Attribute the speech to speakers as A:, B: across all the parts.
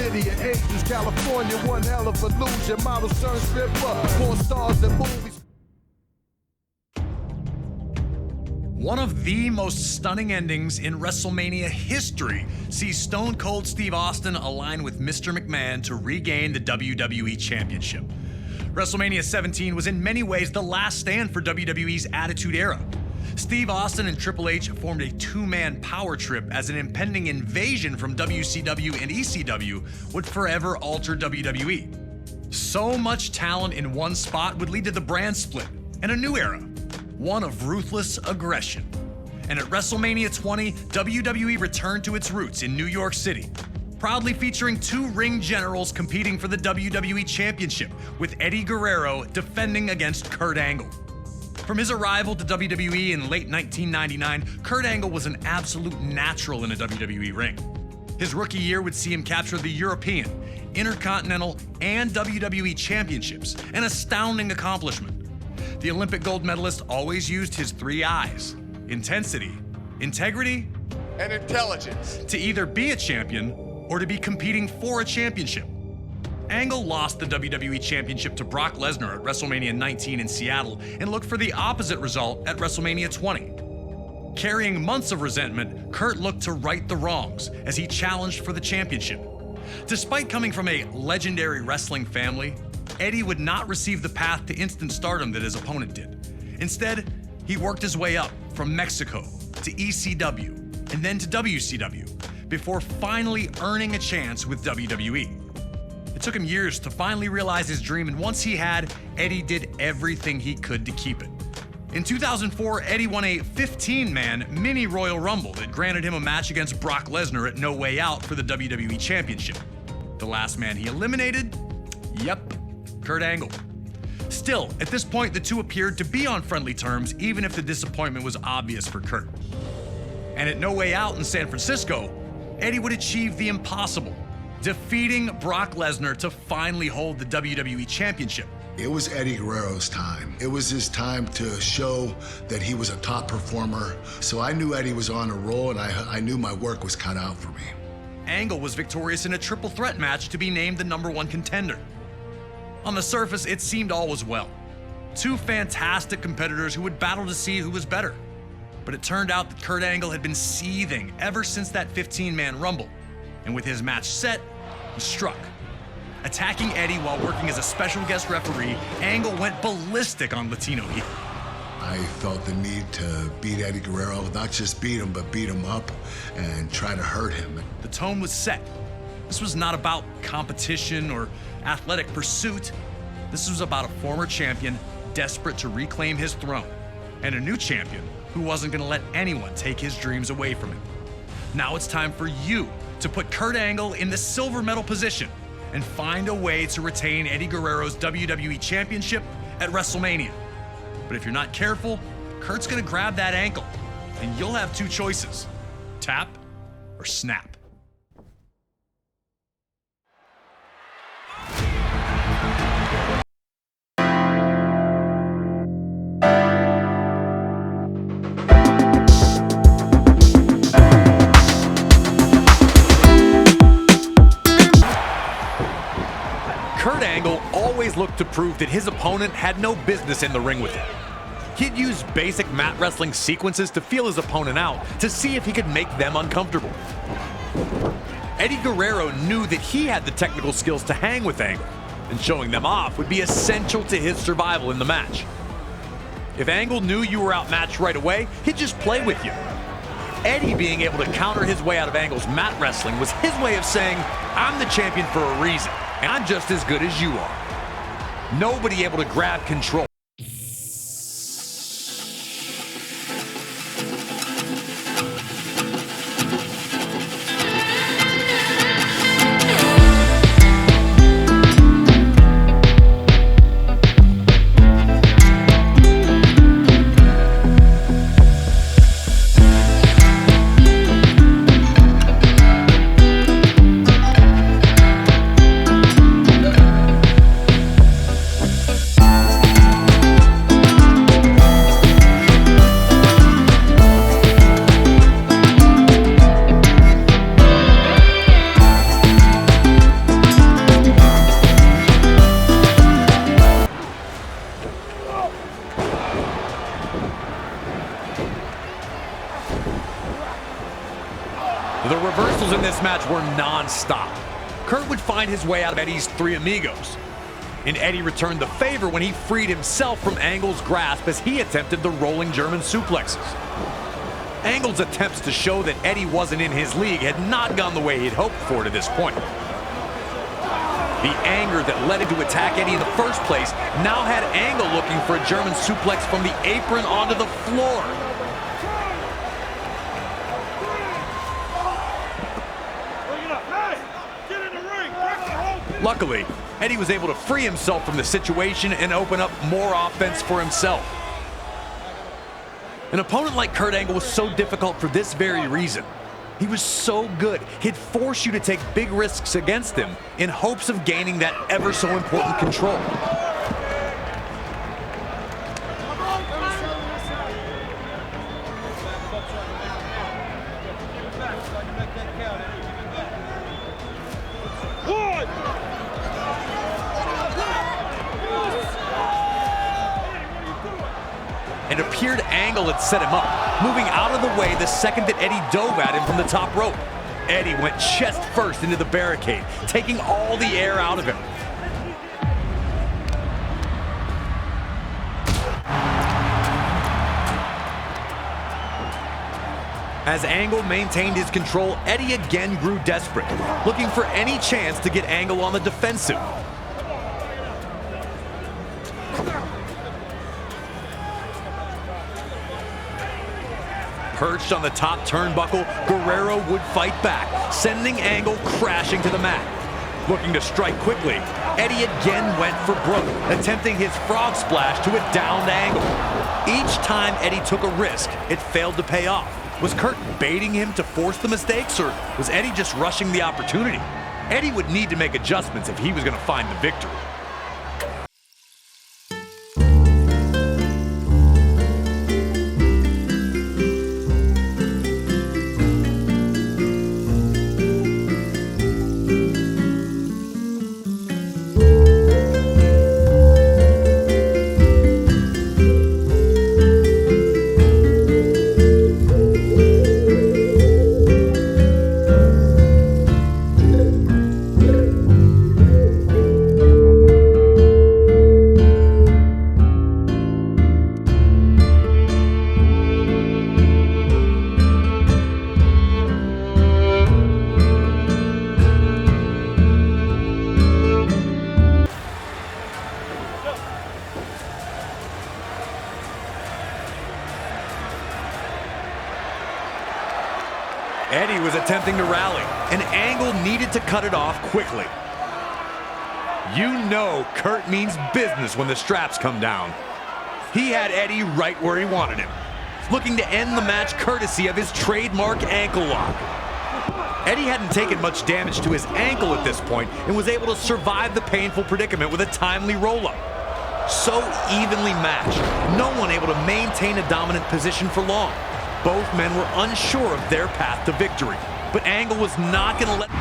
A: city of angels, California, one hell of illusion. Models turn stripper, porn stars in movies.
B: One of the most stunning endings in WrestleMania history sees Stone Cold Steve Austin align with Mr. McMahon to regain the WWE Championship. WrestleMania 17 was in many ways the last stand for WWE's Attitude Era. Steve Austin and Triple H formed a two-man power trip as an impending invasion from WCW and ECW would forever alter WWE. So much talent in one spot would lead to the brand split and a new era, one of ruthless aggression. And at WrestleMania 20, WWE returned to its roots in New York City, proudly featuring two ring generals competing for the WWE Championship, with Eddie Guerrero defending against Kurt Angle. From his arrival to WWE in late 1999, Kurt Angle was an absolute natural in a WWE ring. His rookie year would see him capture the European, Intercontinental, and WWE Championships, an astounding accomplishment. The Olympic gold medalist always used his three I's: intensity, integrity,
C: and intelligence,
B: to either be a champion or to be competing for a championship. Angle lost the WWE Championship to Brock Lesnar at WrestleMania 19 in Seattle and looked for the opposite result at WrestleMania 20. Carrying months of resentment, Kurt looked to right the wrongs as he challenged for the championship. Despite coming from a legendary wrestling family, Eddie would not receive the path to instant stardom that his opponent did. Instead, he worked his way up from Mexico to ECW and then to WCW before finally earning a chance with WWE. It took him years to finally realize his dream, and once he had, Eddie did everything he could to keep it. In 2004, Eddie won a 15-man mini Royal Rumble that granted him a match against Brock Lesnar at No Way Out for the WWE Championship. The last man he eliminated? Yep, Kurt Angle. Still, at this point, the two appeared to be on friendly terms, even if the disappointment was obvious for Kurt. And at No Way Out in San Francisco, Eddie would achieve the impossible, defeating Brock Lesnar to finally hold the WWE Championship.
D: It was Eddie Guerrero's time. It was his time to show that he was a top performer. So I knew Eddie was on a roll, and I knew my work was cut out for me.
B: Angle was victorious in a triple threat match to be named the #1 contender. On the surface, it seemed all was well. Two fantastic competitors who would battle to see who was better. But it turned out that Kurt Angle had been seething ever since that 15-man Rumble. And with his match set, he struck. Attacking Eddie while working as a special guest referee, Angle went ballistic on Latino heel.
D: I felt the need to beat Eddie Guerrero, not just beat him, but beat him up and try to hurt him.
B: The tone was set. This was not about competition or athletic pursuit. This was about a former champion desperate to reclaim his throne, and a new champion who wasn't going to let anyone take his dreams away from him. Now it's time for you to put Kurt Angle in the silver medal position and find a way to retain Eddie Guerrero's WWE Championship at WrestleMania. But if you're not careful, Kurt's gonna grab that ankle, and you'll have two choices: tap or snap. Kurt Angle always looked to prove that his opponent had no business in the ring with him. He'd use basic mat wrestling sequences to feel his opponent out to see if he could make them uncomfortable. Eddie Guerrero knew that he had the technical skills to hang with Angle, and showing them off would be essential to his survival in the match. If Angle knew you were outmatched right away, he'd just play with you. Eddie being able to counter his way out of Angle's mat wrestling was his way of saying, I'm the champion for a reason, and I'm just as good as you are. Nobody able to grab control.
E: this match were non-stop. Kurt would find his way out of Eddie's three amigos, and Eddie returned the favor when he freed himself from Angle's grasp as he attempted the rolling German suplexes. Angle's attempts to show that Eddie wasn't in his league had not gone the way he'd hoped for to this point. The anger that led him to attack Eddie in the first place now had Angle looking for a German suplex from the apron onto the floor. Luckily, Eddie was able to free himself from the situation and open up more offense for himself. An opponent like Kurt Angle was so difficult for this very reason. He was so good, he'd force you to take big risks against him in hopes of gaining that ever so important control. It appeared Angle had set him up, moving out of the way the second that Eddie dove at him from the top rope. Eddie went chest first into the barricade, taking all the air out of him. As Angle maintained his control, Eddie again grew desperate, looking for any chance to get Angle on the defensive. Perched on the top turnbuckle, Guerrero would fight back, sending Angle crashing to the mat. Looking to strike quickly, Eddie again went for broke, attempting his frog splash to a downed Angle. Each time Eddie took a risk, it failed to pay off. Was Kurt baiting him to force the mistakes, or was Eddie just rushing the opportunity? Eddie would need to make adjustments if he was going to find the victory. Eddie was attempting to rally, and Angle needed to cut it off quickly. You know Kurt means business when the straps come down. He had Eddie right where he wanted him, looking to end the match courtesy of his trademark ankle lock. Eddie hadn't taken much damage to his ankle at this point and was able to survive the painful predicament with a timely roll-up. So evenly matched, no one able to maintain a dominant position for long. Both men were unsure of their path to victory, but Angle was not going to let...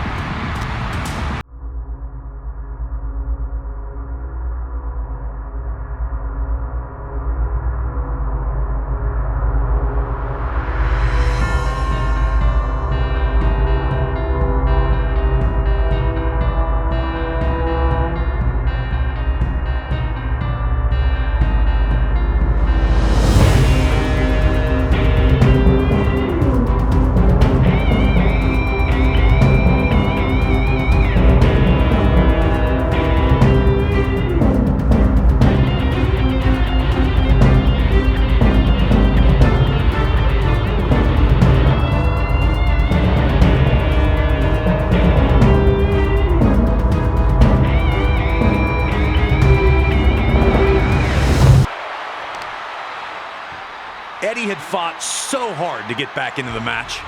E: Eddie had fought so hard to get back into the match,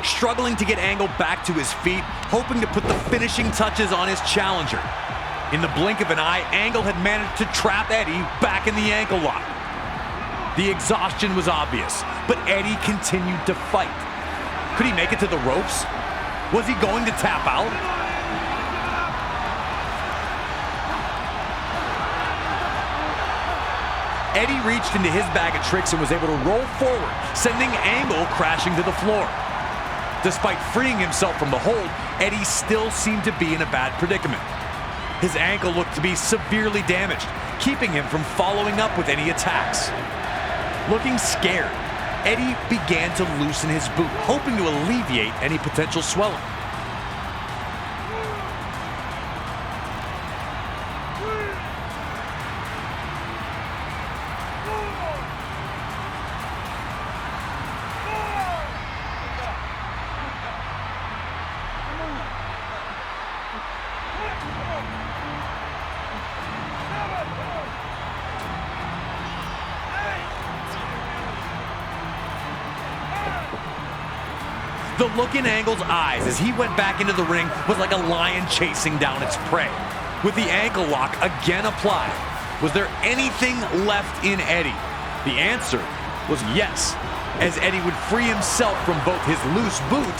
E: struggling to get Angle back to his feet, hoping to put the finishing touches on his challenger. In the blink of an eye, Angle had managed to trap Eddie back in the ankle lock. The exhaustion was obvious, but Eddie continued to fight. Could he make it to the ropes? Was he going to tap out? Eddie reached into his bag of tricks and was able to roll forward, sending Angle crashing to the floor. Despite freeing himself from the hold, Eddie still seemed to be in a bad predicament. His ankle looked to be severely damaged, keeping him from following up with any attacks. Looking scared, Eddie began to loosen his boot, hoping to alleviate any potential swelling. The look in Angle's eyes as he went back into the ring was like a lion chasing down its prey. With the ankle lock again applied, was there anything left in Eddie? The answer was yes, as Eddie would free himself from both his loose boot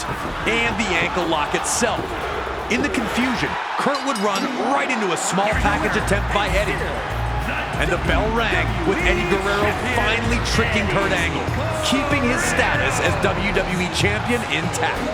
E: and the ankle lock itself. In the confusion, Kurt would run right into a small package attempt by Eddie. And the bell rang with Eddie Guerrero finally tricking Kurt Angle, keeping his status as WWE Champion intact.